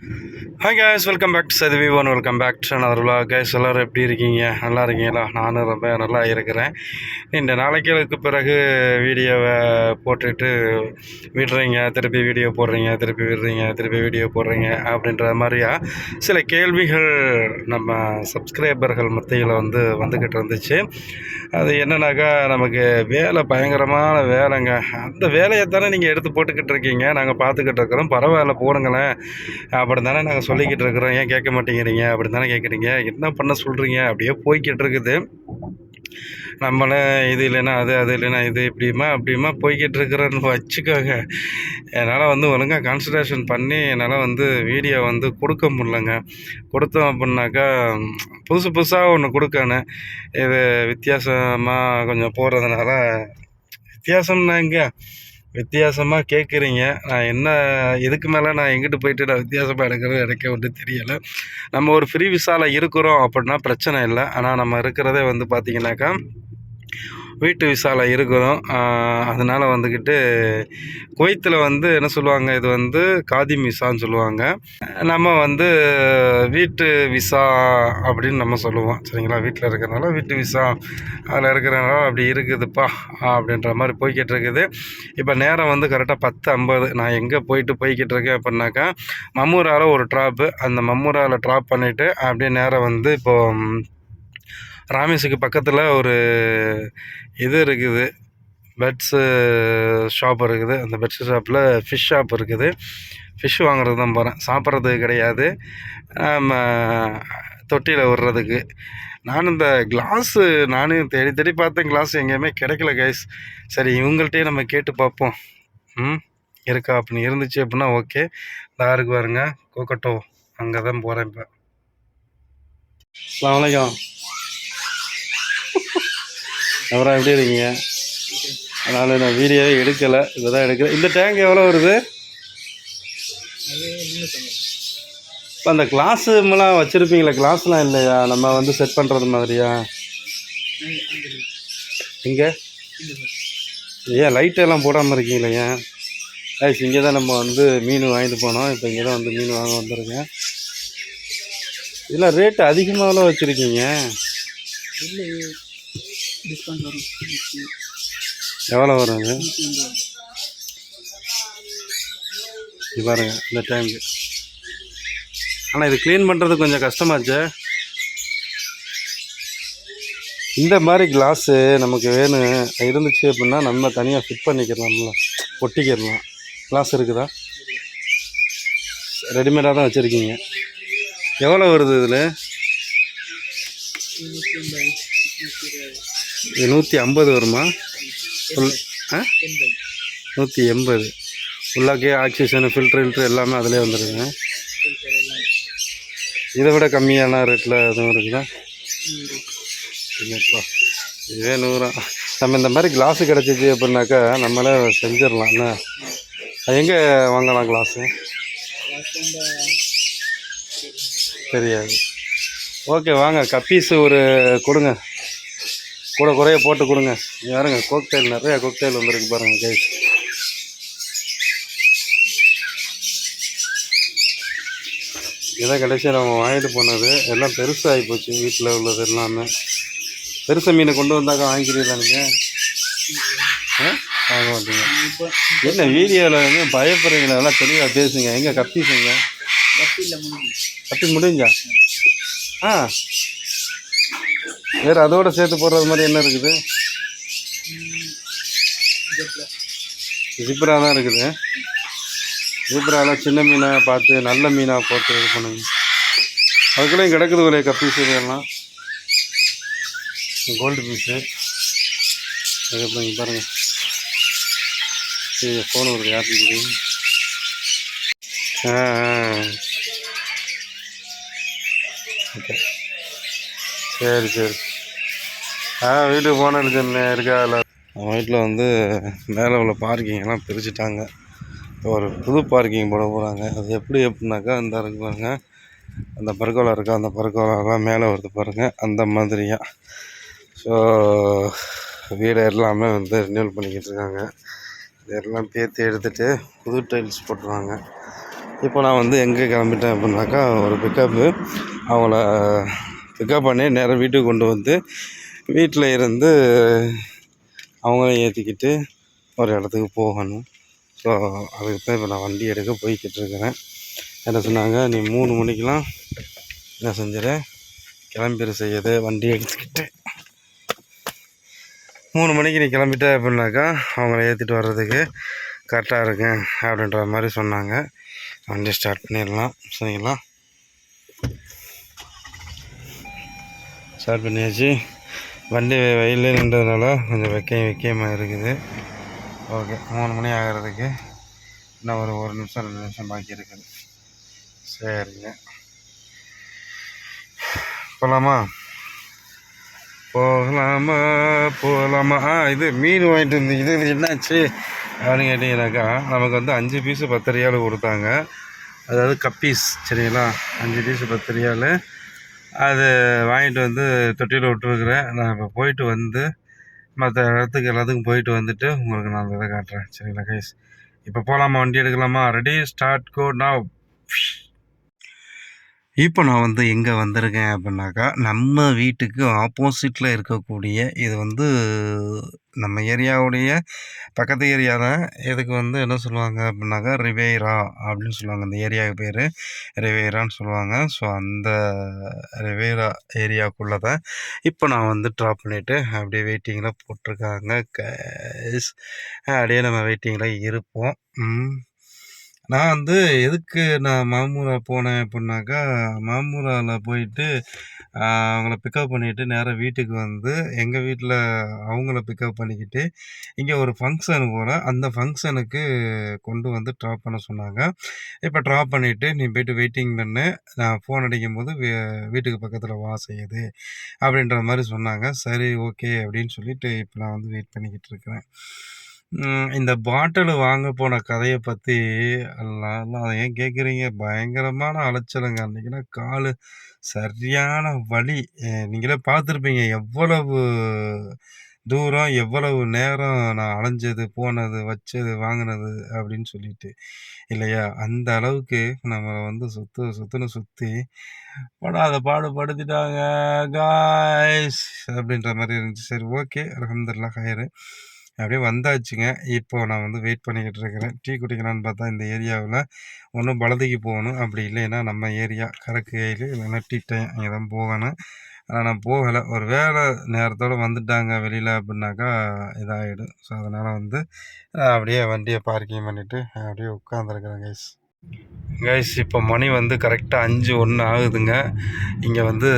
Hi guys, welcome back to சதுவிவன். Welcome back to another vlog. guys, எல்லோரும் எப்படி இருக்கீங்க? நல்லா இருக்கீங்களா? நானும் ரொம்ப நல்லா இருக்கிறேன். இந்த நாளைக்கு பிறகு வீடியோவை போட்டுட்டு விடுறீங்க, திருப்பி வீடியோ போடுறீங்க, திருப்பி விடுறீங்க, திருப்பி வீடியோ போடுறீங்க அப்படின்ற மாதிரியா சில கேள்விகள் நம்ம சப்ஸ்கிரைபர்கள் மத்தியில் வந்துக்கிட்டு இருந்துச்சு. அது என்னன்னாக்கா, நமக்கு வேலை பயங்கரமான வேலைங்க. அந்த வேலையை தானே நீங்கள் எடுத்து போட்டுக்கிட்டு இருக்கீங்க, நாங்கள் பார்த்துக்கிட்டு இருக்கிறோம், பரவாயில்ல போடுங்களேன் அப்படி தானே நாங்கள் சொல்லிக்கிட்டு இருக்கிறோம், ஏன் கேட்க மாட்டேங்கிறீங்க அப்படி தானே கேட்குறீங்க, என்ன பண்ண சொல்கிறீங்க, அப்படியே போய்கிட்டு இருக்குது. நம்மளே இது இல்லைன்னா அது, அது இல்லைன்னா இது, அப்படியுமா போய்கிட்டு இருக்கிறேன்னு வச்சுக்கோங்க. என்னால் ஒழுங்காக கான்சன்ட்ரேஷன் பண்ணி என்னால் வீடியோ கொடுக்க முடியலங்க. கொடுத்தோம் அப்படின்னாக்கா புதுசாக ஒன்று கொடுக்கணும். இது வித்தியாசமாக கொஞ்சம் போடுறதுனால வித்தியாசமாக கேட்குறீங்க. நான் என்ன இதுக்கு மேலே நான் எங்கிட்டு போயிட்டு நான் வித்தியாசமாக எடுக்கிறது எனக்கு தெரியலை. நம்ம ஒரு ஃப்ரீ விசாவில் இருக்கிறோம் அப்படின்னா பிரச்சனை இல்லை. ஆனால் நம்ம இருக்கிறதே பார்த்திங்கனாக்கா வீட்டு விசாவில் இருக்கிறோம். அதனால் குவைத்தில் என்ன சொல்லுவாங்க, இது காதிம் விசான்னு சொல்லுவாங்க. நம்ம வீட்டு விசா அப்படின்னு நம்ம சொல்லுவோம், சரிங்களா? வீட்டில் இருக்கிறனால வீட்டு விசா, அதில் இருக்கிறனால அப்படி இருக்குதுப்பா அப்படின்ற மாதிரி போய்கிட்டு இருக்குது. இப்போ நேரம் கரெக்டாக 10:50. நான் எங்கே போய்கிட்டு இருக்கேன் அப்படின்னாக்கா, மம்மூராவில் ஒரு ட்ராப்பு. அந்த மம்மூராவில் ட்ராப் பண்ணிவிட்டு அப்படியே நேரம் இப்போது ராமேஸுக்கு பக்கத்தில் ஒரு இது இருக்குது, பெட்ஸு ஷாப் இருக்குது. அந்த பெட்ஸு ஷாப்பில் ஃபிஷ் ஷாப் இருக்குது. ஃபிஷ் வாங்குறது தான் போகிறேன், சாப்பிட்றதுக்கு கிடையாது, நம்ம தொட்டியில் விடுறதுக்கு. நானும் இந்த கிளாஸு தேடி பார்த்தேன், கிளாஸ் எங்கேயுமே கிடைக்கல கைஸ். சரி, இவங்கள்ட்டே நம்ம கேட்டு பார்ப்போம் இருக்கா அப்படின்னு. இருந்துச்சு அப்படின்னா ஓகே. தாருக்கு பாருங்க, கோகட்டோ, அங்கே தான் போகிறேன் இப்போ. அஸ்ஸலாமு அலைக்கும். அப்புறம் எப்படி இருக்கீங்க? அதனால் நான் வீடியோவே எடுக்கலை, இப்போ தான் எடுக்கிறேன். இந்த டேங்க் எவ்வளோ வருது? இப்போ அந்த கிளாஸுமெல்லாம் வச்சுருப்பீங்களா? கிளாஸ்லாம் இல்லையா நம்ம செட் பண்ணுறது மாதிரியா? இங்கே ஏன் லைட்டெல்லாம் போடாமல் இருக்கீங்களா? ஏன் ஐஸ், இங்கே தான் நம்ம மீன் வாங்கிட்டு போனோம். இப்போ இங்கே தான் மீன் வாங்க வந்துருக்கேன். இதெல்லாம் ரேட்டு அதிகமாகலாம் வச்சுருக்கீங்க. டிஸ்கவுண்ட் வரும். எவ்வளோ வரும் அது? இது பாருங்க, இந்த டேங்கு. ஆனால் இது க்ளீன் பண்ணுறது கொஞ்சம் கஷ்டமாச்சு. இந்த மாதிரி கிளாஸு நமக்கு வேணும் இருந்துச்சு அப்படின்னா நம்ம தனியாக ஃபிட் பண்ணிக்கிறலாம்ல, ஒட்டிக்கிடலாம். கிளாஸ் இருக்குதா? ரெடிமேடாக தான் வச்சுருக்கீங்க. எவ்வளோ வருது இதில்? 150 வருமா? 180. உள்ளாக்கே ஆக்சிஜனு, ஃபில்ட்ரு எல்லாமே அதிலே வந்துடுங்க. இதை விட கம்மியான ரேட்டில் எதுவும் இருக்குதா? இல்லைப்பா, இதுவே 100. நம்ம இந்த மாதிரி கிளாஸு கிடச்சிச்சு அப்படின்னாக்கா நம்மளே செஞ்சிடலாம். என்ன, எங்கே வாங்கலாம் கிளாஸு? தெரியாது. ஓகே, வாங்க கப்பீஸு ஒரு கொடுங்க, கூட குறைய போட்டு கொடுங்க. யாருங்க கோக்டெயில், நிறையா கோக்டெயில் வந்துருக்கு பாருங்க கைஸ். இதை கடைசியாக நம்ம வாங்கிட்டு போனது எல்லாம் பெருசாகி போச்சு. வீட்டில் உள்ளது எல்லாமே பெருசு மீனை கொண்டு வந்தாக்கா வாங்கிக்கிறீங்களா நீங்கள்? வாங்க மாட்டீங்க. என்ன வீடியோவில் பயப்படுறீங்களா? எல்லாம் தெளிவாக பேசுங்க. எங்கே கப்பீஸுங்க? கப்பி முடிஞ்சா? வேறு அதோடு சேர்த்து போடுறது மாதிரி என்ன இருக்குது? ஜிப்ரா தான் இருக்குது. ஜிப்ராவில் சின்ன மீனாக பார்த்து நல்ல மீனாக போட்டு இது பண்ணுங்க. அதுக்குள்ளேயும் கிடக்குது ஒரு கப்பீஸு, இதெல்லாம் கோல்டு பீஸு. அது இங்கே பாருங்கள். சரி, ஃபோன் வருது, யாருக்கு? ஓகே, சரி. வீட்டுக்கு போனேன்னு சொன்னேன், இருக்கா? இல்லை, வீட்டில் மேலே உள்ள பார்க்கிங்கெல்லாம் பிரிச்சுட்டாங்க. ஒரு புது பார்க்கிங் போட போகிறாங்க. அது எப்படி அப்படின்னாக்கா, இந்த இருக்கு பாருங்க, அந்த பர்கோலா இருக்கா, அந்த பர்கோலாலாம் மேலே வருது பாருங்கள், அந்த மாதிரியா. ஸோ வீடு எல்லாமே ரினியூவல் பண்ணிக்கிட்டு இருக்காங்க. இதெல்லாம் பேர்த்து எடுத்துகிட்டு புது டைல்ஸ் போட்டுருவாங்க. இப்போ நான் வந்து எங்கே கிளம்பிட்டேன் அப்படின்னாக்கா ஒரு பிக்கப்பு, அவங்கள பிக்கப் பண்ணி நேராக வீட்டுக்கு கொண்டு வந்து வீட்டில் இருந்து அவங்களையும் ஏற்றிக்கிட்டு ஒரு இடத்துக்கு போகணும். ஸோ அதுக்கு தான் இப்போ நான் வண்டி எடுக்க போய்கிட்டு இருக்கிறேன். என்ன சொன்னாங்க, நீ 3 மணிக்கெலாம் என்ன செஞ்சிட கிளம்பிட செய்யுது, வண்டி எடுத்துக்கிட்டு 3 மணிக்கு நீ கிளம்பிட்ட அப்படின்னாக்கா அவங்கள ஏற்றிட்டு வர்றதுக்கு கரெக்டாக இருக்கேன் அப்படின்ற மாதிரி சொன்னாங்க. வண்டி ஸ்டார்ட் பண்ணிடலாம். சரிங்களா, ஸ்டார்ட் பண்ணியாச்சு. வண்டி வெயிலே நின்றதுனால கொஞ்சம் வெக்கையமாக இருக்குது. ஓகே, 3 மணி ஆகிறதுக்கு இன்னும் ஒரு 1 நிமிஷம் 2 நிமிஷம் பாக்கி இருக்குது. சரிங்க, போகலாமா? இது மீன் வாங்கிட்டு வந்து இது என்னாச்சு அப்படின்னு கேட்டிங்கனாக்கா, நமக்கு வந்து 5 பீஸு 10 ரியாலு கொடுத்தாங்க. அதாவது கப்பீஸ், சரிங்களா, 5 பீஸு 10 ரியாலு. அது வாங்கிட்டு வந்து தொட்டியில் விட்டுருக்குறேன். நான் இப்போ போயிட்டு வந்து மற்ற இடத்துக்கு எல்லாத்துக்கும் போயிட்டு வந்துட்டு உங்களுக்கு நான் இதை காட்டுறேன். சரிங்களா கைஸ், இப்போ போகலாமா? வண்டி எடுக்கலாமா? Ready, start, go now. இப்போ நான் வந்து எங்கே வந்திருக்கேன் அப்படின்னாக்கா, நம்ம வீட்டுக்கு ஆப்போசிட்டில் இருக்கக்கூடிய இது வந்து நம்ம ஏரியாவுடைய பக்கத்து ஏரியா தான். இதுக்கு வந்து என்ன சொல்லுவாங்க அப்படின்னாக்கா, ரிவேரா அப்படின்னு சொல்லுவாங்க. இந்த ஏரியாவுக்கு பேர் ரிவேரான்னு சொல்லுவாங்க. ஸோ அந்த ரிவேரா ஏரியாவுக்குள்ளே தான் இப்போ நான் வந்து ட்ராப் பண்ணிவிட்டு அப்படியே வெயிட்டிங்கில் போட்டிருக்காங்க கைஸ். அப்படியே நம்ம வெயிட்டிங்கில் இருப்போம். நான் வந்து எதுக்கு நான் மாமூரா போனேன் அப்படின்னாக்கா, மாமூராவில் போயிட்டு அவங்கள பிக்கப் பண்ணிவிட்டு நேராக வீட்டுக்கு வந்து எங்கள் வீட்டில் அவங்கள பிக்கப் பண்ணிக்கிட்டு இங்கே ஒரு ஃபங்க்ஷன் போல், அந்த ஃபங்க்ஷனுக்கு கொண்டு வந்து ட்ராப் பண்ண சொன்னாங்க. இப்போ ட்ராப் பண்ணிவிட்டு நீ போய்ட்டு வெயிட்டிங் பண்ணு, நான் ஃபோன் அடிக்கும்போது வீட்டுக்கு பக்கத்தில் வா செய்யுது அப்படின்ற மாதிரி சொன்னாங்க. சரி ஓகே அப்படின்னு சொல்லிட்டு இப்போ நான் வந்து வெயிட் பண்ணிக்கிட்டு இருக்கிறேன். இந்த பாட்டில் வாங்க போன கதையை பற்றி எல்லாம் அதை ஏன் கேட்குறீங்க? பயங்கரமான அலைச்சலுங்க. அன்றைக்கினா கால் சரியான வலி. நீங்களே பார்த்துருப்பீங்க எவ்வளவு தூரம், எவ்வளவு நேரம் நான் அலைஞ்சது, போனது, வச்சது, வாங்கினது அப்படின்னு சொல்லிட்டு இல்லையா? அந்த அளவுக்கு நம்மளை வந்து சுற்றி படாத பாடுபடுத்திட்டாங்க காய்ஸ் அப்படின்ற மாதிரி இருந்துச்சு. சரி ஓகே, அல்ஹம்துலில்லாஹ் ஹைரு. அப்படியே வந்தாச்சுங்க. இப்போது நான் வந்து வெயிட் பண்ணிக்கிட்டு இருக்கிறேன். டீ குடிக்கலான்னு பார்த்தா இந்த ஏரியாவில் ஒன்றும் பலதைக்கு போகணும், அப்படி இல்லைன்னா நம்ம ஏரியா கரக்கு கையில் இல்லைன்னா டீ டைம் அங்கே தான் போகணும். ஆனால் நான் போகலை. ஒரு வேலை நேரத்தோடு வந்துட்டாங்க வெளியில் அப்படின்னாக்கா இதாகிடும். ஸோ அதனால் வந்து அப்படியே வண்டியை பார்க்கிங் பண்ணிவிட்டு அப்படியே உட்காந்துருக்குறேன் கைஸ். இப்போ மணி வந்து கரெக்டாக 5:01 ஆகுதுங்க. இங்கே வந்து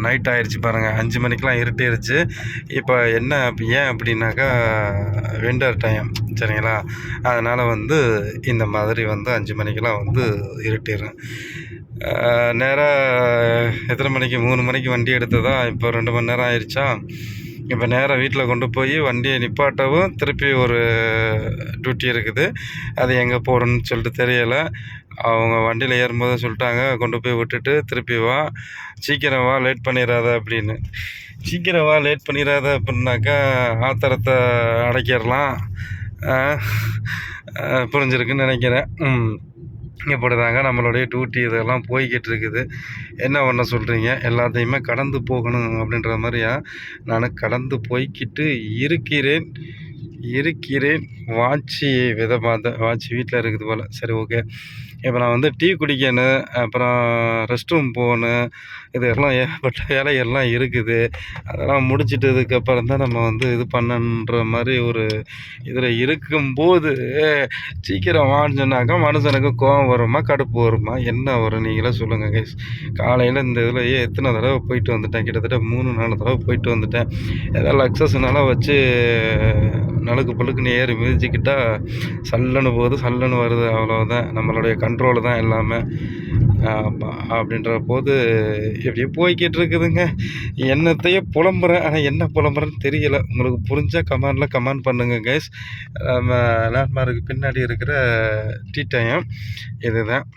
நைட் ஆகிடுச்சு பாருங்கள். 5 மணிக்கெலாம் இருட்டிருச்சு. இப்போ என்ன ஏன் அப்படின்னாக்கா விண்டர் டைம், சரிங்களா, அதனால் வந்து இந்த மாதிரி வந்து 5 மணிக்கெலாம் வந்து இருட்டிடும். நேராக எத்தனை மணிக்கு, 3 மணிக்கு வண்டி எடுத்ததா, இப்போ 2 மணி நேரம் ஆயிடுச்சா. இப்போ நேராக வீட்டில் கொண்டு போய் வண்டியை நிப்பாட்டவும் திருப்பி ஒரு டியூட்டி இருக்குது. அது எங்கே போகிறோன்னு சொல்லிட்டு தெரியலை. அவங்க வண்டியில் ஏறும்போது சொல்லிட்டாங்க, கொண்டு போய் விட்டுட்டு திருப்பி வா, சீக்கிரம் வா, லேட் பண்ணிடாத அப்படின்னு. சீக்கிரம் வா, லேட் பண்ணிடாத அப்படின்னாக்கா ஆத்திரத்தை அடைக்கிடலாம். புரிஞ்சிருக்குன்னு நினைக்கிறேன். இப்படி தாங்க நம்மளுடைய டியூட்டி இதெல்லாம் போய்கிட்டு இருக்குது. என்ன பண்ண சொல்கிறீங்க? எல்லாத்தையுமே கடந்து போகணும் அப்படின்ற மாதிரியா நான் கடந்து போய்கிட்டு இருக்கிறேன். வாட்சி விதை பார்த்தேன். வாட்சி வீட்டில் இருக்குது போல். சரி ஓகே, இப்போ நான் வந்து டீ குடிக்கணும், அப்புறம் ரெஸ்ட் ரூம் போகணும். இதெல்லாம் ஏகப்பட்ட வேலையெல்லாம் இருக்குது. அதெல்லாம் முடிச்சிட்டதுக்கப்புறம் தான் நம்ம வந்து இது பண்ணன்ற மாதிரி ஒரு இதில் இருக்கும்போது சீக்கிரம் வான்னு சொன்னாக்கா மனுஷனுக்கு கோபம் வருமா, கடுப்பு வருமா, என்ன வரும் நீங்களே சொல்லுங்கள் கைஸ். காலையில் இந்த இதுலையே எத்தனை தடவை போயிட்டு வந்துட்டேன், கிட்டத்தட்ட 3-4 தடவை போயிட்டு வந்துட்டேன். ஏதாவது லக்ஸஸ்னால வச்சு நலுக்கு பழுக்குன்னு ஏறி மிதிச்சுக்கிட்டா சல்லுன்னு போகுது, சல்லுன்னு வருது, அவ்வளோதான். நம்மளுடைய கண்ட்ரோலு தான் எல்லாமே அப்படின்ற போது எப்படியோ போய்கிட்டு இருக்குதுங்க. என்னத்தையே புலம்புறேன், ஆனால் என்ன புலம்புறேன்னு தெரியலை. உங்களுக்கு புரிஞ்சால் கமெண்ட் பண்ணுங்கள் கைஸ். நம்ம லேண்ட்மார்க்கு பின்னாடி இருக்கிற டீ டைம் இதுதான்.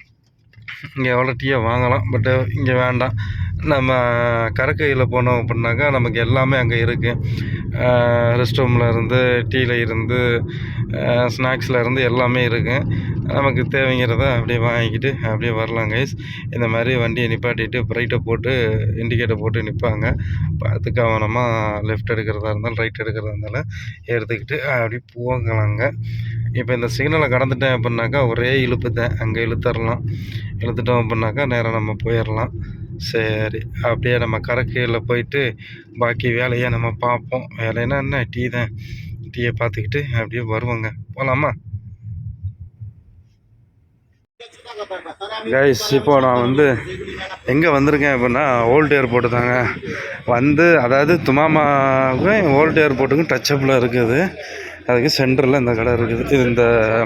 இங்கே எவ்வளோ டீயை வாங்கலாம், பட்டு இங்கே வேண்டாம். நம்ம கரக்கையில் போனோம் அப்படின்னாக்கா நமக்கு எல்லாமே அங்கே இருக்குது. ரெஸ்ட் ரூமில் இருந்து, டீயில் இருந்து, ஸ்நாக்ஸில் இருந்து எல்லாமே இருக்குது. நமக்கு தேவைங்கிறத அப்படியே வாங்கிக்கிட்டு அப்படியே வரலாம் கைஸ். இந்த மாதிரி வண்டியை நிப்பாட்டிட்டு ப்ரைட்டை போட்டு இண்டிகேட்டர் போட்டு நிற்பாங்க. பார்த்து கவனமாக லெஃப்ட் எடுக்கிறதா இருந்தாலும் ரைட் எடுக்கிறதா இருந்தாலும் எடுத்துக்கிட்டு அப்படி போகலாங்க. இப்போ இந்த சிக்னலை கடந்துட்டேன் அப்படின்னாக்கா ஒரே இழுப்பு தான், அங்கே இழுத்துடலாம். இழுத்துட்டோம் அப்படின்னாக்கா நேராக நம்ம போயிடலாம். சரி, அப்படியே நம்ம கரைக்கையில் போயிட்டு பாக்கி வேலையை நம்ம பார்ப்போம். வேலைன்னா என்ன, டீ தான். டீயை பார்த்துக்கிட்டு அப்படியே வருவோங்க. போகலாமா கைஸ்? இப்போ நான் எங்கே வந்திருக்கேன் அப்படின்னா ஓல்டு ஏர்போர்ட்டு தாங்க. அதாவது துமாமாவுக்கும் ஓல்டு ஏர்போர்ட்டுக்கும் டச்சப்பில் இருக்குது. அதுக்கு சென்டரில் இந்த கடை இருக்குது, இது இந்த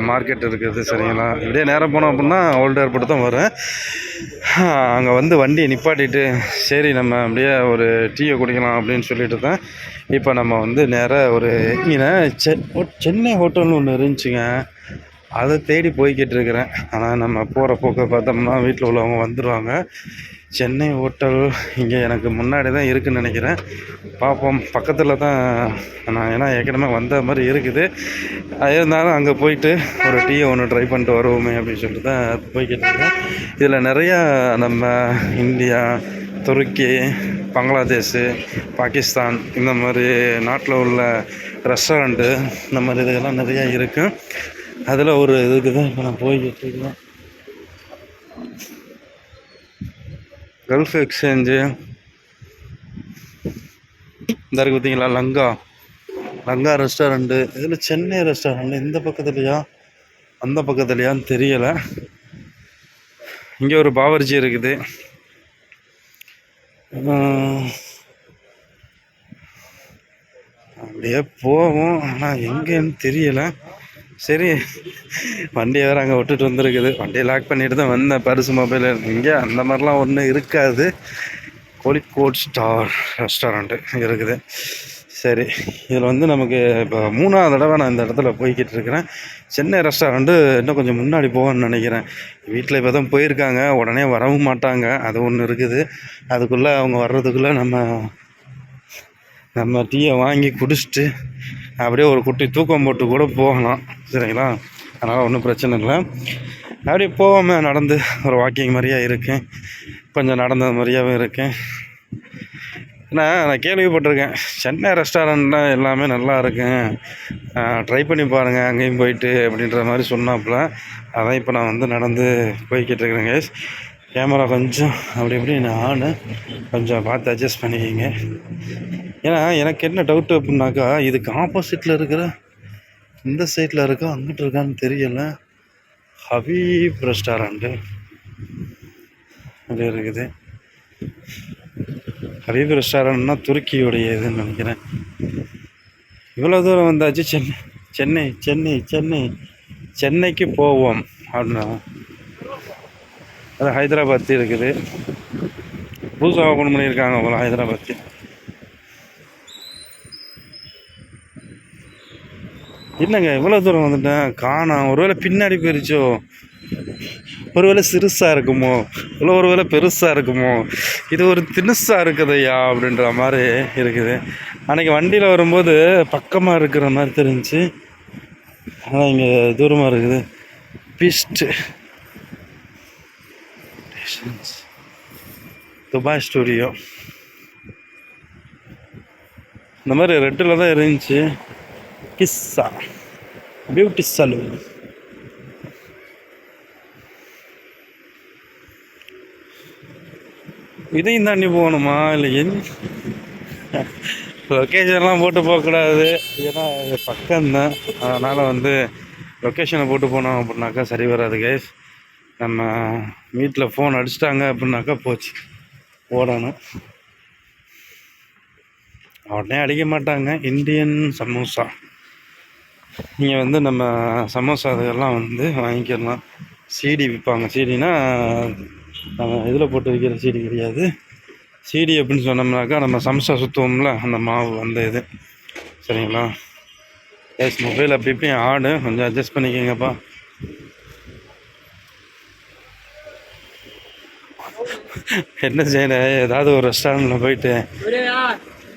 மார்க்கெட் இருக்குது. சரிங்களா? இப்படியே நேராக போனோம் அப்படின்னா ஓல்டு ஏர்போர்ட்டு தான் வரும். அங்கே வண்டியை நிப்பாட்டிட்டு சரி நம்ம அப்படியே ஒரு டீயை குடிக்கலாம் அப்படின்னு சொல்லிட்டு தான் இப்போ நம்ம நேராக ஒரு இங்கே சென்னை ஹோட்டல்னு ஒன்று இருந்துச்சுங்க, அதை தேடி போய்கிட்டு இருக்கிறேன். ஆனால் நம்ம போகிற போக்க பார்த்தோம்னா வீட்டில் உள்ளவங்க வந்துடுவாங்க. சென்னை ஹோட்டல் இங்கே எனக்கு முன்னாடி தான் இருக்குதுன்னு நினைக்கிறேன். பார்ப்போம். பக்கத்தில் தான் நான் ஏன்னா ஏற்கனவே வந்த மாதிரி இருக்குது. இருந்தாலும் அங்கே போயிட்டு ஒரு டீயை ஒன்று ட்ரை பண்ணிட்டு வருவோமே அப்படின்னு சொல்லிட்டு தான் போய்கிட்டு இருக்கேன். இதில் நிறையா நம்ம இந்தியா, துருக்கி, பங்களாதேஷு, பாகிஸ்தான் இந்த மாதிரி நாட்டில் உள்ள ரெஸ்டாரண்ட்டு இந்த மாதிரி இதுக்கெல்லாம் நிறையா இருக்குது. அதில் ஒரு இதுக்கு தான் இப்போ நான் போய்கிட்டு இருக்கேன். கல்ஃப் எக்ஸ்சேஞ்சு இந்த இருக்குது பார்த்தீங்களா, லங்கா ரெஸ்டாரண்ட்டு. இதில் சென்னை ரெஸ்டாரண்ட்டு இந்த பக்கத்துலையா அந்த பக்கத்துலையான்னு தெரியலை. இங்கே ஒரு பாவர்ஜி இருக்குது. அப்படியே போவோம், ஆனால் எங்கேன்னு தெரியலை. சரி, வண்டியை வேறு அங்கே விட்டுட்டு வந்துருக்குது. வண்டியை லாக் பண்ணிட்டு தான் வந்தேன். பர்ஸு, மொபைல் இங்கே அந்த மாதிரிலாம் ஒன்றும் இருக்காது. கோழிக்கோட் ஸ்டார் ரெஸ்டாரண்ட்டு இருக்குது. சரி, இதில் நமக்கு இப்போ 3ஆவது தடவை நான் இந்த இடத்துல போய்கிட்டு இருக்கிறேன். சென்னை ரெஸ்டாரண்ட்டு இன்னும் கொஞ்சம் முன்னாடி போகணும்னு நினைக்கிறேன். வீட்டில் இப்போ தான் போயிருக்காங்க, உடனே வரவும் மாட்டாங்க. அது ஒன்று இருக்குது. அதுக்குள்ளே அவங்க வர்றதுக்குள்ளே நம்ம டீயை வாங்கி குடிச்சிட்டு அப்படியே ஒரு குட்டி தூக்கம் போட்டு கூட போகலாம். சரிங்களா? அதனால் ஒன்றும் பிரச்சனை இல்லை. அப்படியே போகாமல் நடந்து ஒரு வாக்கிங் மாதிரியாக இருக்கேன், கொஞ்சம் நடந்த மாதிரியாகவும் இருக்கேன். நான் கேள்விப்பட்டிருக்கேன் சென்னை ரெஸ்டாரண்ட்லாம் எல்லாமே நல்லா இருக்குங்க, ட்ரை பண்ணி பாருங்கள் அங்கேயும் போயிட்டு அப்படின்ற மாதிரி சொன்னாப்புல. அதான் இப்போ நான் நடந்து போய்கிட்டு இருக்கிறேங்க. கேமரா கொஞ்சம் அப்படி இப்படி நான் கொஞ்சம் பார்த்து அட்ஜஸ்ட் பண்ணிக்கிங்க. ஏன்னா எனக்கு என்ன டவுட்டு அப்படின்னாக்கா, இதுக்கு ஆப்போசிட்டில் இருக்கிற இந்த சைடில் இருக்கா அங்கிட்டு இருக்கான்னு தெரியலை. ஹபீப் ரெஸ்டாரண்ட்டு அப்படி இருக்குது. ஹபீப் ரெஸ்டாரண்ட்னா துருக்கியோடைய இதுன்னு நினைக்கிறேன். இவ்வளோ தூரம் வந்தாச்சு. சென்னைக்கு போவோம் அப்படின்னா அது ஹைதராபாத் இருக்குது. புதுசாக ஓப்பன் பண்ணியிருக்காங்க போல ஹைதராபாத்து. இல்லைங்க, இவ்வளோ தூரம் வந்துட்டேன் காணோம். ஒருவேளை பின்னாடி போயிருச்சோ, ஒருவேளை சிறுசாக இருக்குமோ, இல்லை ஒருவேளை பெருசாக இருக்குமோ, இது ஒரு திணுசாக இருக்குதையா அப்படின்ற மாதிரி இருக்குது. அன்றைக்கி வண்டியில் வரும்போது பக்கமாக இருக்கிற மாதிரி தெரிஞ்சிச்சு, ஆனால் இங்கே தூரமாக இருக்குது. பீஸ்ட்டு துபாய் ஸ்டூடியோ இந்த மாதிரி ரெட்டில் தான் இருந்துச்சு. கிஸ்ஸா பியூட்டி சலூன். இதையும் தாண்டி போகணுமா? இல்லை லொக்கேஷன்லாம் போட்டு போகக்கூடாது, ஏன்னா பக்கம்தான். அதனால் லொக்கேஷனை போட்டு போனோம் அப்படின்னாக்கா சரி வராது கைஸ். நம்ம வீட்டில் ஃபோன் அடிச்சிட்டாங்க அப்படின்னாக்கா போச்சு, ஓடணும். உடனே அடிக்க மாட்டாங்க. இந்தியன் சமோசா, நீங்கள் நம்ம சமோசா இதெல்லாம் வாங்கிக்கலாம். சீடி விற்பாங்க. சீடினா நம்ம இதில் போட்டு வைக்கிற சீடி கிடையாது. சீடி அப்படின்னு சொன்னோம்னாக்கா நம்ம சமோசா சுற்றுவோம்ல, அந்த மாவு இது. சரிங்களா? எஸ், மொபைல் அப்படி இப்படி ஆடு, கொஞ்சம் அட்ஜஸ்ட் பண்ணிக்கோங்கப்பா. என்ன செய்யணும், ஏதாவது ஒரு ரெஸ்டாரண்ட்டில் போயிட்டு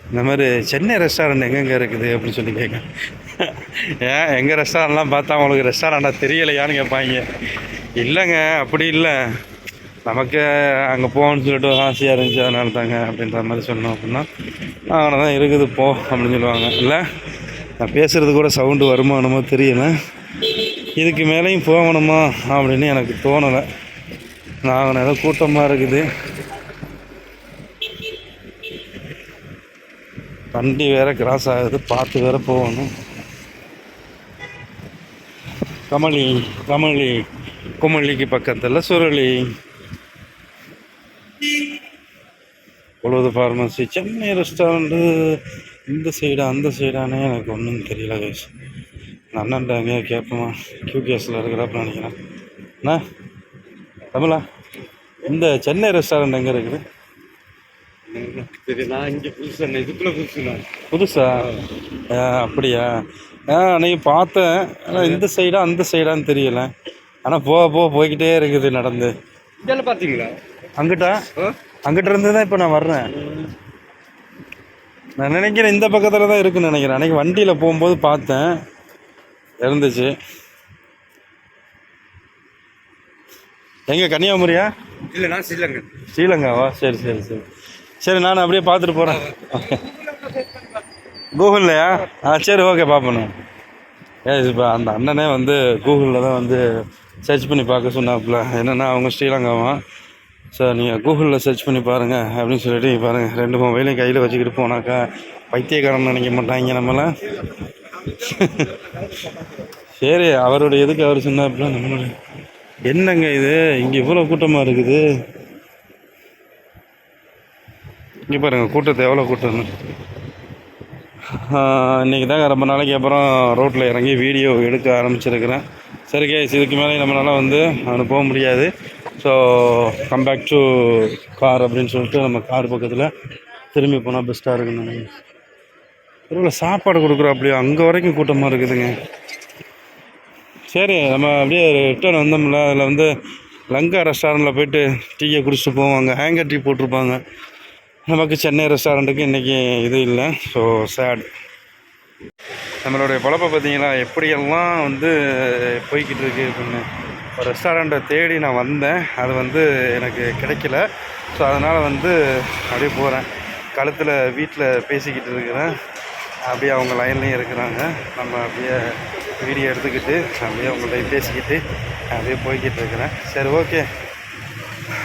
இந்த மாதிரி சென்னை ரெஸ்டாரண்ட் எங்கெங்கே இருக்குது அப்படின்னு சொல்லி கேட்க. ஏன் எங்கள் ரெஸ்டாரண்ட்லாம் பார்த்தா அவங்களுக்கு ரெஸ்டாரண்ட்டாக தெரியலையான்னு கேட்பாங்க. இல்லைங்க, அப்படி இல்லை, நமக்கு அங்கே போகணும்னு சொல்லிட்டு ஆசையாக இருந்துச்சு, அதனால தாங்க அப்படின்ற மாதிரி சொன்னோம் அப்படின்னா அவனை தான் இருக்குது போ அப்படின்னு சொல்லுவாங்க. இல்லை நான் பேசுகிறது கூட சவுண்டு வருமானமோ தெரியல. இதுக்கு மேலேயும் போகணுமா அப்படின்னு எனக்கு தோணலை. நான் ஏதோ கூட்டமாக இருக்குது, வண்டி வேறு கிராஸ் ஆகுது, பார்த்து வேறு போகணும். கமலி கமலி குமளிக்கு பக்கத்தில் சுரளி பொழுது ஃபார்மசி சென்னை ரெஸ்டாரண்ட்டு இந்த சைடா அந்த சைடானே எனக்கு ஒன்றும் தெரியல கைஸ். நான் அண்ணன்ட்ட அங்கேயே கேட்போமா, QKSல இருக்கிறாப்புல நினைக்கிறேன். அண்ணா தமிழா, இந்த சென்னை ரெஸ்டாரண்ட் எங்கே இருக்குது? நான் இங்கே புதுசாக இதுக்குள்ளே புதுசா? அப்படியா? அன்னைக்கு பார்த்தேன், ஆனால் இந்த சைடா அந்த சைடான்னு தெரியல. ஆனால் போய்கிட்டே இருக்குது நடந்து. இதெல்லாம் பார்த்தீங்களா? அங்கிட்ட இருந்து தான் இப்போ நான் வர்றேன். நான் நினைக்கிறேன் இந்த பக்கத்தில் தான் இருக்குன்னு நினைக்கிறேன். அன்றைக்கி வண்டியில் போகும்போது பார்த்தேன், இருந்துச்சு. எங்கே, கன்னியாகுமரியா? இல்லை, நான் ஸ்ரீலங்கா. ஸ்ரீலங்காவா? சரி சரி சரி சரி, நான் அப்படியே பார்த்துட்டு போகிறேன். கூகுள்லையா? சரி, ஓகே, பார்ப்பேன். இப்போ அந்த அண்ணனே வந்து கூகுளில் தான் வந்து சர்ச் பண்ணி பார்க்க சொன்னாப்புல. என்னென்னா அவங்க ஸ்ரீலங்காவா. சார் நீங்கள் கூகுளில் சர்ச் பண்ணி பாருங்கள் அப்படின்னு சொல்லிட்டு பாருங்கள், 2 மொபைலையும் கையில் வச்சுக்கிட்டு போனாக்கா பைத்தியக்காரன் நினைக்க மாட்டாங்க நம்மளை. சரி, அவருடைய எதுக்கு அவர் சொன்னாப்புல நம்மளோட. என்னங்க இது இங்கே இவ்வளோ கூட்டமாக இருக்குது? இங்கே பாருங்கள் கூட்டத்தை, எவ்வளோ கூட்டம்னு. இன்றைக்கி தாங்க ரொம்ப நாளைக்கு அப்புறம் ரோட்டில் இறங்கி வீடியோ எடுக்க ஆரம்பிச்சிருக்கிறேன். சரி கேஸ், இதுக்கு மேலே நம்மளால் வந்து போக முடியாது. So come back to car அப்படின்னு சொல்லிட்டு நம்ம கார் பக்கத்தில் திரும்பி போனால் பெஸ்ட்டாக இருக்குன்னு நினைக்கிறேன். தெருவில் சாப்பாடு கொடுக்குறோம், அப்படியே அங்கே வரைக்கும் கூட்டமாக இருக்குதுங்க. சரி, நம்ம அப்படியே ரிட்டர்ன் வந்தோம்ல, அதில் வந்து லங்கா ரெஸ்டாரண்ட்டில் போய்ட்டு டீயை குடிச்சிட்டு போவோம். அங்கே ஹேங்கர் டீ போட்டிருப்பாங்க. நமக்கு சென்னை ரெஸ்டாரண்ட்டுக்கு இன்றைக்கி இது இல்லை. So sad. நம்மளுடைய பொழப்பை பார்த்தீங்களா எப்படியெல்லாம் வந்து போய்கிட்டு இருக்கு அப்படின்னு. ஒரு ரெஸ்டாரண்ட்டை தேடி நான் வந்தேன், அது வந்து எனக்கு கிடைக்கல. ஸோ அதனால் வந்து அப்படியே போகிறேன். கழுத்தில் வீட்டில் பேசிக்கிட்டு இருக்கிறேன், அப்படியே அவங்க லைன்லேயும் இருக்கிறாங்க. நம்ம அப்படியே வீடியோ எடுத்துக்கிட்டு அப்படியே அவங்கள்ட்ட பேசிக்கிட்டு அப்படியே போய்கிட்டு இருக்கிறேன். சரி, ஓகே.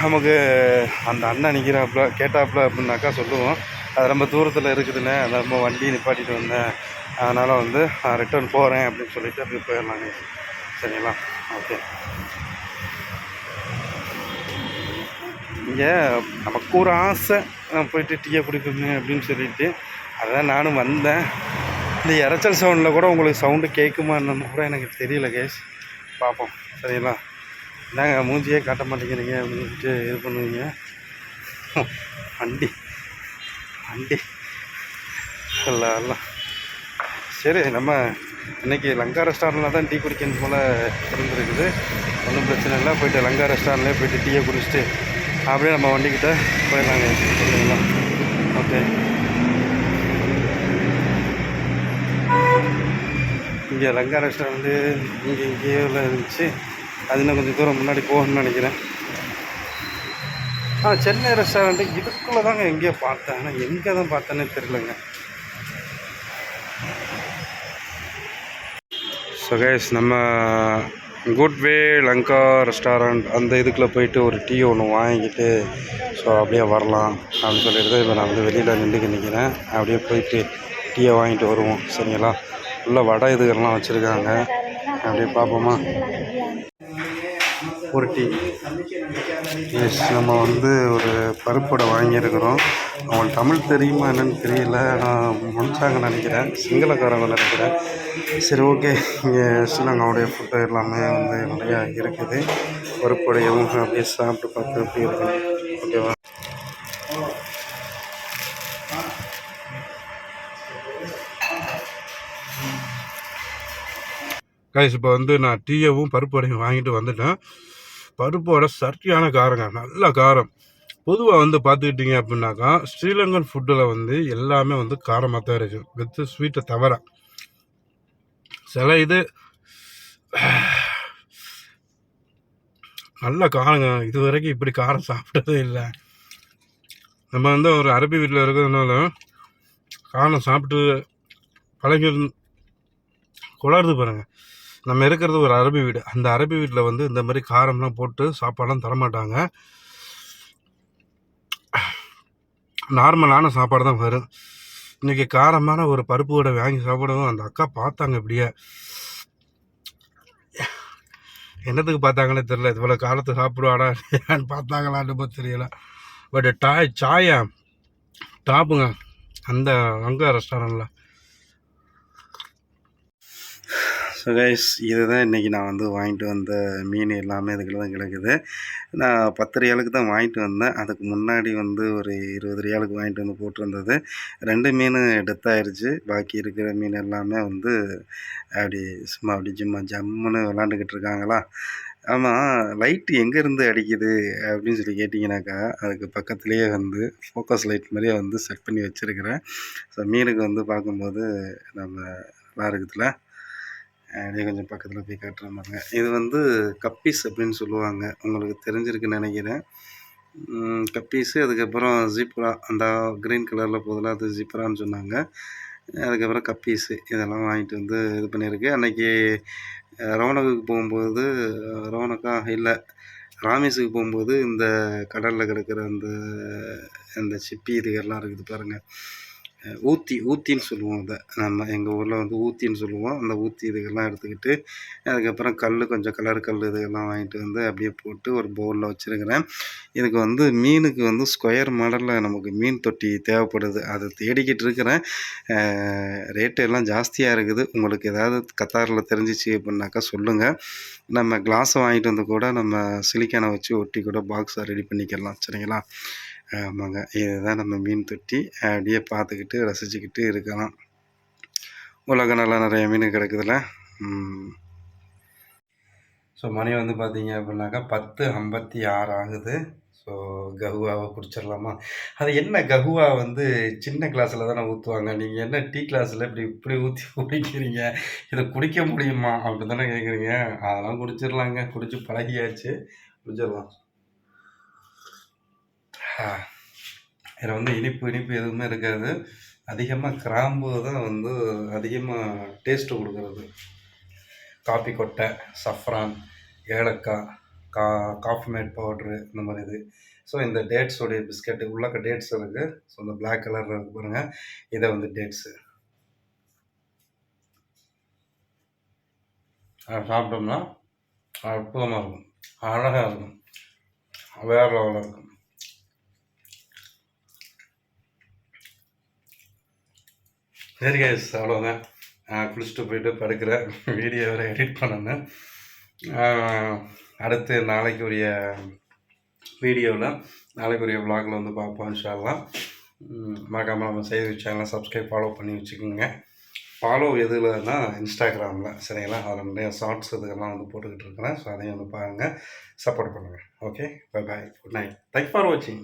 நமக்கு அந்த அண்ணன் நிற்கிறாப்புல, கேட்டாப்புல அப்படின்னாக்கா சொல்லுவோம், அது ரொம்ப தூரத்தில் இருக்குதுன்னு, அதை ரொம்ப வண்டி நிப்பாட்டிட்டு வந்தேன், அதனால் வந்து நான் ரிட்டர்ன் போகிறேன் அப்படின்னு சொல்லிவிட்டு அப்படி போயிடலாங்க. சரிங்களா? ஓகே. இங்கே நமக்கு ஒரு ஆசை, போயிட்டு டீயை குடிக்கணும் அப்படின்னு சொல்லிட்டு அதான் நானும் வந்தேன். இந்த இரைச்சல் சவுண்டில் கூட உங்களுக்கு சவுண்டு கேட்குமா என்னன்னு கூட எனக்கு தெரியல கேஸ். பார்ப்போம். சரிங்களா? என்னங்க மூஞ்சியே காட்ட மாட்டேங்கிறீங்க அப்படின்ட்டு இது பண்ணுவீங்க. வண்டி எல்லாம் சரி. நம்ம இன்றைக்கி லங்கா ரெஸ்டாரண்ட்டில் தான் டீ குடிக்கணும் போல் இருந்துருக்குது. ஒன்றும் பிரச்சனை இல்லை. போய்ட்டு லங்கா ரெஸ்டாரண்ட்லேயே போய்ட்டு டீயை குடிச்சிட்டு அப்படியே நம்ம வண்டிக்கிட்ட போயிடலாங்க. சரிங்களா? ஓகே. இங்கே லங்கா ரெஸ்டாரண்ட்டு இங்கேயே இருந்துச்சு. அது இன்னும் கொஞ்சம் தூரம் முன்னாடி போகணும்னு நினைக்கிறேன். சென்னை ரெஸ்டாரண்ட்டு இதுக்குள்ளே தாங்க எங்கேயோ பார்த்தேன், ஆனால் எங்கே தான் பார்த்தேன்னே தெரிலங்க. ஸோ கைஸ், நம்ம குட்வே லங்கா ரெஸ்டாரண்ட் அந்த இதுக்குள்ளே போயிட்டு ஒரு டீ ஒன்று வாங்கிக்கிட்டு ஸோ அப்படியே வரலாம் அப்படின்னு சொல்லிட்டு இப்போ நான் வந்து வெளியில் நிற்கிறேன். அப்படியே போயிட்டு டீயை வாங்கிட்டு வருவோம். சரிங்களா? உள்ள வடை இதுகள்லாம் வச்சுருக்காங்க, அப்படியே பார்ப்போமா. ஒரு டீ. எஸ், நம்ம வந்து ஒரு பருப்படை வாங்கியிருக்கிறோம். அவங்களுக்கு தமிழ் தெரியுமா என்னன்னு தெரியல, நான் முடிச்சாங்கன்னு நினைக்கிறேன், சிங்களக்காரங்க நினைக்கிறேன். சரி, ஓகே. இங்கே ஸ்ரீலங்காவுடைய ஃபுட்டு எல்லாமே வந்து நிறையா இருக்குது. பருப்படையும் அப்படியே சாப்பிட்டு பார்த்து எப்படி இருக்குது. ஓகேவா? கைஸ், இப்போ வந்து நான் டீயவும் பருப்பு வடையும் வாங்கிட்டு வந்துட்டேன். பருப்பு வடை சரியான காரங்க, நல்ல காரம். பொதுவாக வந்து பார்த்துக்கிட்டிங்க அப்படின்னாக்கா ஸ்ரீலங்கன் ஃபுட்டில் வந்து எல்லாமே வந்து காரமாக தான் இருக்குது, வித் ஸ்வீட்டை தவிர. சில இது நல்ல காரங்க. இது வரைக்கும் இப்படி காரம் சாப்பிட்டதே இல்லை. நம்ம வந்து ஒரு அரபி வீட்டில் இருக்கிறதுனால காரம் சாப்பிட்டு பழகி குளருது பாருங்க. நம்ம இருக்கிறது ஒரு அரபி வீடு. அந்த அரபி வீட்டில் வந்து இந்த மாதிரி காரம்லாம் போட்டு சாப்பாடெலாம் தரமாட்டாங்க. நார்மலான சாப்பாடு தான் வரும். இன்றைக்கி காரமான ஒரு பருப்பு வடை வாங்கி சாப்பிடவும் அந்த அக்கா பார்த்தாங்க. இப்படியே என்னத்துக்கு பார்த்தாங்கன்னே தெரில. இவ்வளோ காலத்தை சாப்பிடுவாடா ஏன்னு பார்த்தாங்களான்னு தெரியல. பட் சாயா டாப்புங்க அந்த அங்கே ரெஸ்டாரண்ட்டில். ஸோ கைஸ், இதுதான் இன்றைக்கி நான் வந்து வாங்கிட்டு வந்த மீன் எல்லாமே இதுக்குள்ள தான் கிடக்குது. நான் 10 ரியாலுக்கு தான் வாங்கிட்டு வந்தேன். அதுக்கு முன்னாடி வந்து ஒரு 20 ரியாலுக்கு வாங்கிட்டு வந்து போட்டிருந்தது. 2 மீன் டெத் ஆயிடுச்சு. பாக்கி இருக்கிற மீன் எல்லாமே வந்து அப்படி சும்மா அப்படி சும்மா ஜம்முன்னு விளாண்டுக்கிட்டு இருக்காங்களா. ஆமாம், லைட்டு எங்கேருந்து அடிக்குது அப்படின்னு சொல்லி கேட்டிங்கனாக்கா, அதுக்கு பக்கத்துலேயே வந்து ஃபோக்கஸ் லைட் மாதிரியே வந்து செட் பண்ணி வச்சுருக்கிறேன். ஸோ மீனுக்கு வந்து பார்க்கும்போது நம்ம நல்லா இருக்குதுல்ல. அப்படியே கொஞ்சம் பக்கத்தில் போய் காட்டுற மாதிரிங்க. இது வந்து கப்பீஸ் அப்படின்னு சொல்லுவாங்க. உங்களுக்கு தெரிஞ்சிருக்குன்னு நினைக்கிறேன். கப்பீஸு, அதுக்கப்புறம் ஜிப்ரா, அந்த க்ரீன் கலரில் போதில் அது ஜிப்ரான்னு சொன்னாங்க. அதுக்கப்புறம் கப்பீஸு இதெல்லாம் வாங்கிட்டு வந்து இது பண்ணியிருக்கு. அன்றைக்கி ரோனகுக்கு போகும்போது, ரோனக்கா இல்லை ராமேஸுக்கு போகும்போது இந்த கடலில் கிடக்கிற அந்த சிப்பி இதுகள்லாம் இருக்குது பாருங்கள். ஊத்தின்னு சொல்லுவோம். அதை நம்ம எங்கள் ஊரில் வந்து ஊத்தின்னு சொல்லுவோம். அந்த ஊத்தி இதுகள்லாம் எடுத்துக்கிட்டு, அதுக்கப்புறம் கொஞ்சம் கலர் கல் இதுகள்லாம் வாங்கிட்டு வந்து அப்படியே போட்டு ஒரு பவுலில் வச்சுருக்கிறேன். இதுக்கு வந்து மீனுக்கு வந்து ஸ்கொயர் மாடலில் நமக்கு மீன் தொட்டி தேவைப்படுது. அதை தேடிக்கிட்டு இருக்கிறேன். ரேட்டு எல்லாம் ஜாஸ்தியாக இருக்குது. உங்களுக்கு ஏதாவது கத்தாரில் தெரிஞ்சிச்சு அப்படின்னாக்கா சொல்லுங்கள். நம்ம கிளாஸை வாங்கிட்டு வந்து கூட நம்ம சிலிக்கானை வச்சு ஒட்டி கூட பாக்ஸை ரெடி பண்ணிக்கலாம். சரிங்களா? ஆமாங்க, இதுதான் நம்ம மீன் தொட்டி. அப்படியே பார்த்துக்கிட்டு ரசிச்சுக்கிட்டு இருக்கலாம். உலக நல்லா நிறைய மீன் கிடக்குதுல்ல. ஸோ மணி வந்து பார்த்தீங்க அப்படின்னாக்கா 10:56 ஆகுது. ஸோ கஹுவாவை குடிச்சிடலாமா? அது என்ன கஹுவா வந்து சின்ன கிளாஸில் தானே ஊற்றுவாங்க. நீங்கள் என்ன டீ கிளாஸில் இப்படி ஊற்றி குடிக்கிறீங்க? இதை குடிக்க முடியுமா அப்படி தானே கேட்குறீங்க. அதெல்லாம் குடிச்சிடலாங்க. குடிச்சு பழகியாச்சு, குடிச்சிடலாம். இதில் வந்து இனிப்பு எதுவுமே இருக்காது. அதிகமாக கிராம்பு தான் வந்து அதிகமாக டேஸ்ட்டு கொடுக்குறது. காப்பி கொட்டை, சஃப்ரான், ஏலக்காய், காஃபி மேட் பவுட்ரு, இந்த மாதிரி இது. ஸோ இந்த டேட்ஸோடைய பிஸ்கெட்டு உள்ளக்க டேட்ஸ் இருக்குது. ஸோ இந்த பிளாக் கலரில் இருக்குது பாருங்கள், இதை வந்து டேட்ஸு. சாப்பிட்டோம்னா அற்புதமாக இருக்கும், அழகாக இருக்கும், வேறு லெவலில் இருக்கும். சரி கைஸ், அவ்வளோதான். குளிச்சுட்டு போயிட்டு படுக்கிற வீடியோ வேறு எடிட் பண்ணணும். அடுத்து நாளைக்குரிய வீடியோவில் நாளைக்குரிய விலாகில் வந்து பார்ப்போம் இன்ஷா அல்லாஹ். மறக்காமல் நம்ம செய்தி சேனலை சப்ஸ்கிரைப் ஃபாலோ பண்ணி வச்சுக்கோங்க. ஃபாலோ எதுலன்னா இன்ஸ்டாகிராமில், சரிங்களா? அதில் நிறைய ஷார்ட்ஸ் இதுக்கெல்லாம் வந்து போட்டுக்கிட்டு இருக்கிறேன். ஸோ அதையும் வந்து பாருங்கள், சப்போர்ட் பண்ணுங்கள். Okay, bye bye, good night, thanks for வாட்சிங்.